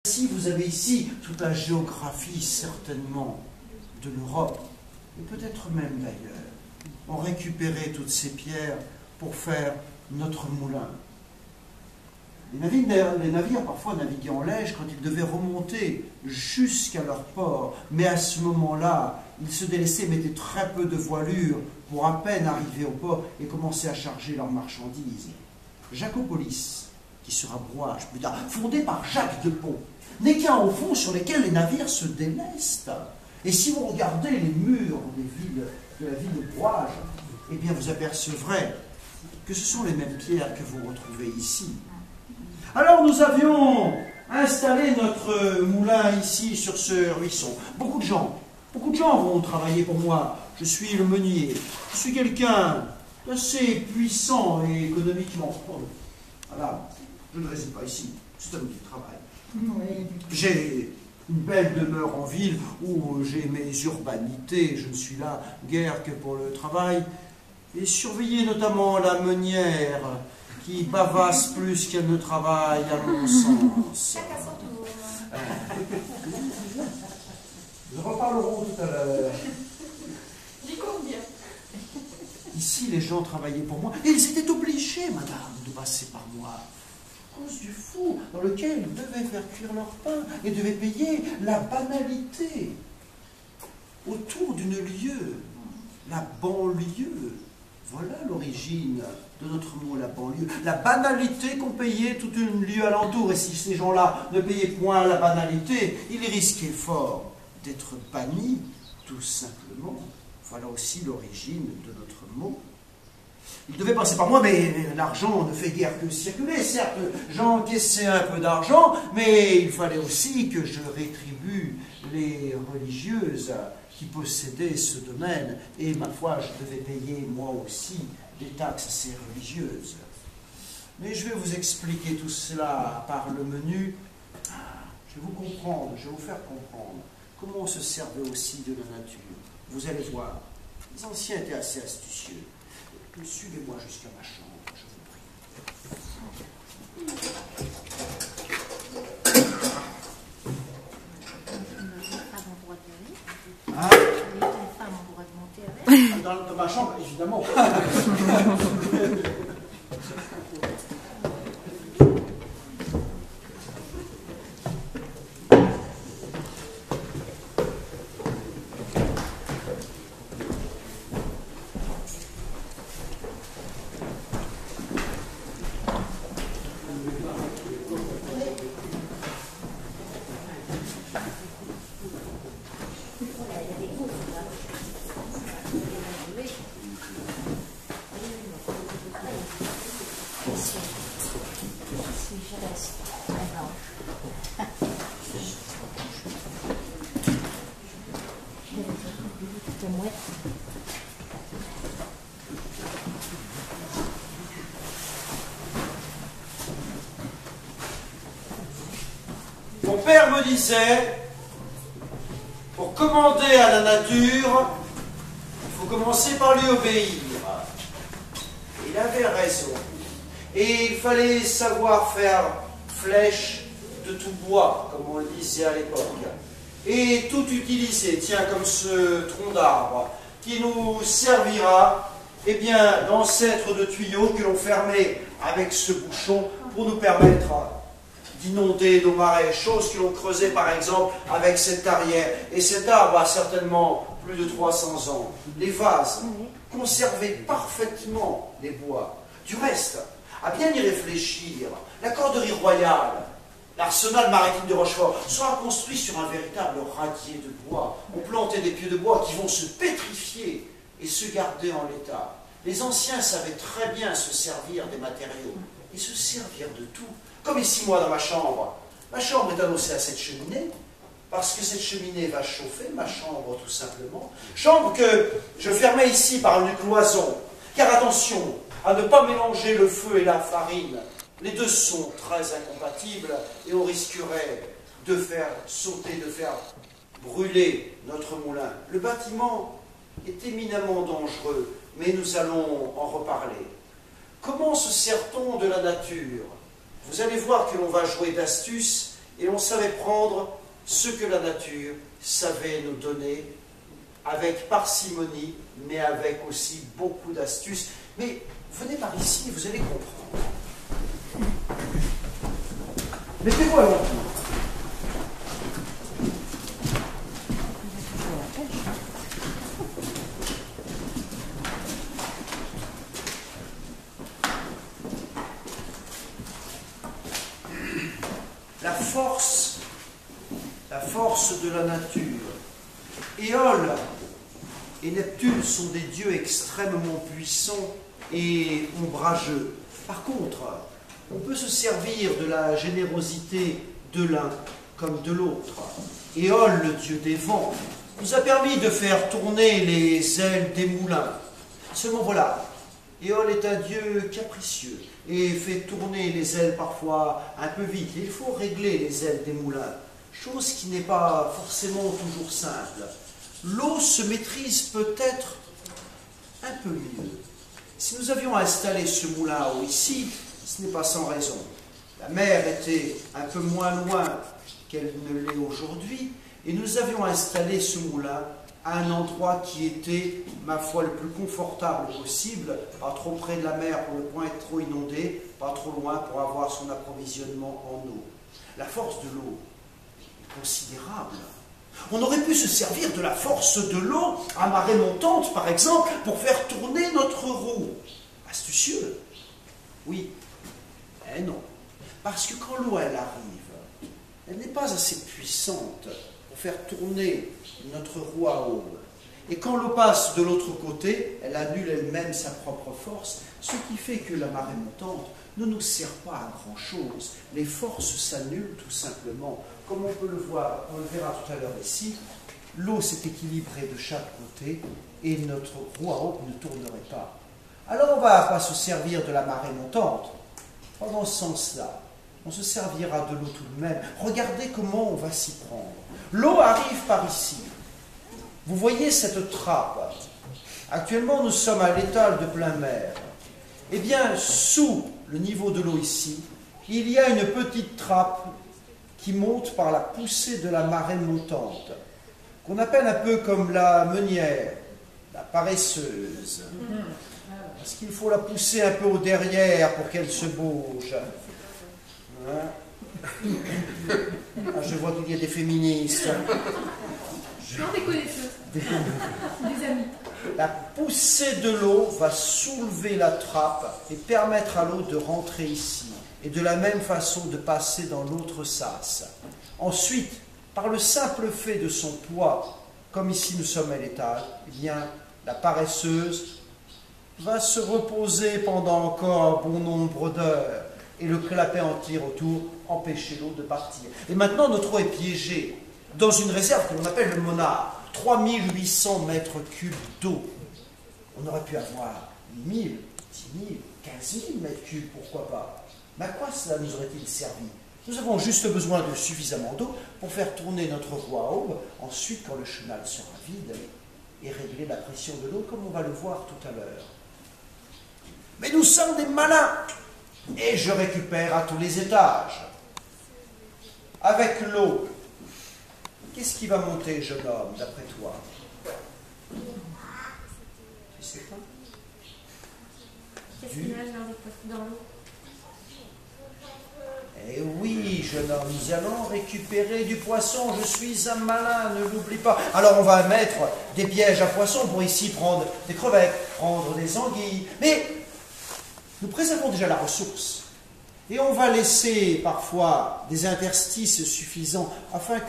Si vous avez ici toute la géographie, certainement, de l'Europe, et peut-être même d'ailleurs, ont récupéré toutes ces pierres pour faire notre moulin. Les navires parfois naviguaient en Lège quand ils devaient remonter jusqu'à leur port, mais à ce moment-là, ils se délaissaient, mettaient très peu de voilure pour à peine arriver au port et commencer à charger leurs marchandises. Jacopolis, qui sera Brouage plus tard, fondé par Jacques de Pont, n'est qu'un au fond sur lesquels les navires se délestent. Et si vous regardez les murs de la ville de Brouage, eh bien vous apercevrez que ce sont les mêmes pierres que vous retrouvez ici. Alors nous avions installé notre moulin ici sur ce ruisseau. Beaucoup de gens vont travailler pour moi. Je suis le meunier. Je suis quelqu'un d'assez puissant et économiquement. Voilà, je ne réside pas ici. C'est un petit travail. Oui. J'ai une belle demeure en ville où j'ai mes urbanités. Je ne suis là guère que pour le travail. Et surveiller notamment la meunière qui bavasse plus qu'elle ne travaille, à mon sens. Nous reparlerons tout à l'heure. J'y compte bien. Ici, les gens travaillaient pour moi. Et ils étaient obligés, madame, de passer par moi. À cause du four dans lequel ils devaient faire cuire leur pain et devaient payer la banalité. Autour d'une lieue, la banlieue. Voilà l'origine de notre mot, la banlieue. La banalité qu'on payait toute une lieue alentour. Et si ces gens-là ne payaient point la banalité, ils risquaient fort d'être bannis, tout simplement. Voilà aussi l'origine de notre mot. Ils devaient passer par moi, mais l'argent ne fait guère que circuler. Certes, j'encaissais un peu d'argent, mais il fallait aussi que je rétribue les religieuses qui possédaient ce domaine. Et ma foi, je devais payer moi aussi des taxes à ces religieuses. Mais je vais vous expliquer tout cela par le menu. Je vais vous comprendre, je vais vous faire comprendre comment on se servait aussi de la nature. Vous allez voir, les anciens étaient assez astucieux. Suivez-moi jusqu'à ma chambre, je vous prie. Ah. Dans ma chambre, évidemment. Mon père me disait, pour commander à la nature, il faut commencer par lui obéir. Il avait raison. Et il fallait savoir faire flèche de tout bois, comme on le disait à l'époque. Et tout utiliser, tiens, comme ce tronc d'arbre, qui nous servira, eh bien, d'ancêtre de tuyaux que l'on fermait avec ce bouchon pour nous permettre d'inonder nos marais, chose que l'on creusait par exemple avec cette tarière. Et cet arbre a certainement plus de 300 ans. Les vases conservaient parfaitement les bois. Du reste, à bien y réfléchir, la corderie royale, l'arsenal maritime de Rochefort sera construit sur un véritable radier de bois. On plantait des pieux de bois qui vont se pétrifier et se garder en l'état. Les anciens savaient très bien se servir des matériaux et se servir de tout. Comme ici, moi, dans ma chambre. Ma chambre est adossée à cette cheminée, parce que cette cheminée va chauffer ma chambre, tout simplement. Chambre que je fermais ici par une cloison. Car attention à ne pas mélanger le feu et la farine. Les deux sont très incompatibles et on risquerait de faire sauter, de faire brûler notre moulin. Le bâtiment est éminemment dangereux, mais nous allons en reparler. Comment se sert-on de la nature? Vous allez voir que l'on va jouer d'astuce et on savait prendre ce que la nature savait nous donner, avec parcimonie, mais avec aussi beaucoup d'astuces. Mais venez par ici, vous allez comprendre. Mettez-vous à l'entour. La force de la nature. Éole et Neptune sont des dieux extrêmement puissants et ombrageux. Par contre, on peut se servir de la générosité de l'un comme de l'autre. Éole, le dieu des vents, nous a permis de faire tourner les ailes des moulins. Seulement voilà, Éole est un dieu capricieux et fait tourner les ailes parfois un peu vite. Il faut régler les ailes des moulins, chose qui n'est pas forcément toujours simple. L'eau se maîtrise peut-être un peu mieux. Si nous avions installé ce moulin à eau ici, ce n'est pas sans raison. La mer était un peu moins loin qu'elle ne l'est aujourd'hui, et nous avions installé ce moulin à un endroit qui était, ma foi, le plus confortable possible, pas trop près de la mer pour ne pas être trop inondé, pas trop loin pour avoir son approvisionnement en eau. La force de l'eau est considérable. On aurait pu se servir de la force de l'eau à marée montante, par exemple, pour faire tourner notre roue. Astucieux. Oui, mais non. Parce que quand l'eau, elle arrive, elle n'est pas assez puissante pour faire tourner notre roue à eau. Et quand l'eau passe de l'autre côté, elle annule elle-même sa propre force, ce qui fait que la marée montante ne nous sert pas à grand-chose. Les forces s'annulent tout simplement. Comme on peut le voir, on le verra tout à l'heure ici, l'eau s'est équilibrée de chaque côté et notre roue à eau ne tournerait pas. Alors on ne va pas se servir de la marée montante. Dans ce sens-là, on se servira de l'eau tout de même. Regardez comment on va s'y prendre. L'eau arrive par ici. Vous voyez cette trappe. Actuellement, nous sommes à l'étal de plein mer. Eh bien, sous le niveau de l'eau ici, il y a une petite trappe qui monte par la poussée de la marée montante, qu'on appelle un peu comme la meunière, la paresseuse. Parce qu'il faut la pousser un peu au derrière pour qu'elle se bouge. Hein? Ah, je vois qu'il y a des féministes. Non, des connaisseuses. Des amis. La poussée de l'eau va soulever la trappe et permettre à l'eau de rentrer ici. Et de la même façon de passer dans l'autre sas. Ensuite, par le simple fait de son poids, comme ici nous sommes à l'étal, eh bien, la paresseuse va se reposer pendant encore un bon nombre d'heures et le clapet en tire autour, empêcher l'eau de partir. Et maintenant, notre eau est piégée dans une réserve que l'on appelle le Monard, 3800 mètres cubes d'eau. On aurait pu avoir 1000, 10 000, 15 000 mètres cubes, pourquoi pas. Mais à quoi cela nous aurait-il servi? Nous avons juste besoin de suffisamment d'eau pour faire tourner notre roue à aube, ensuite quand le chenal sera vide, et régler la pression de l'eau comme on va le voir tout à l'heure. Mais nous sommes des malins, et je récupère à tous les étages. Avec l'eau, qu'est-ce qui va monter, jeune homme, d'après toi? Tu sais pas? Qu'est-ce qu'il nage dans l'eau? Eh oui, jeune homme, nous allons récupérer du poisson. Je suis un malin, ne l'oublie pas. Alors on va mettre des pièges à poissons pour ici prendre des crevettes, prendre des anguilles. Mais nous préservons déjà la ressource. Et on va laisser parfois des interstices suffisants afin que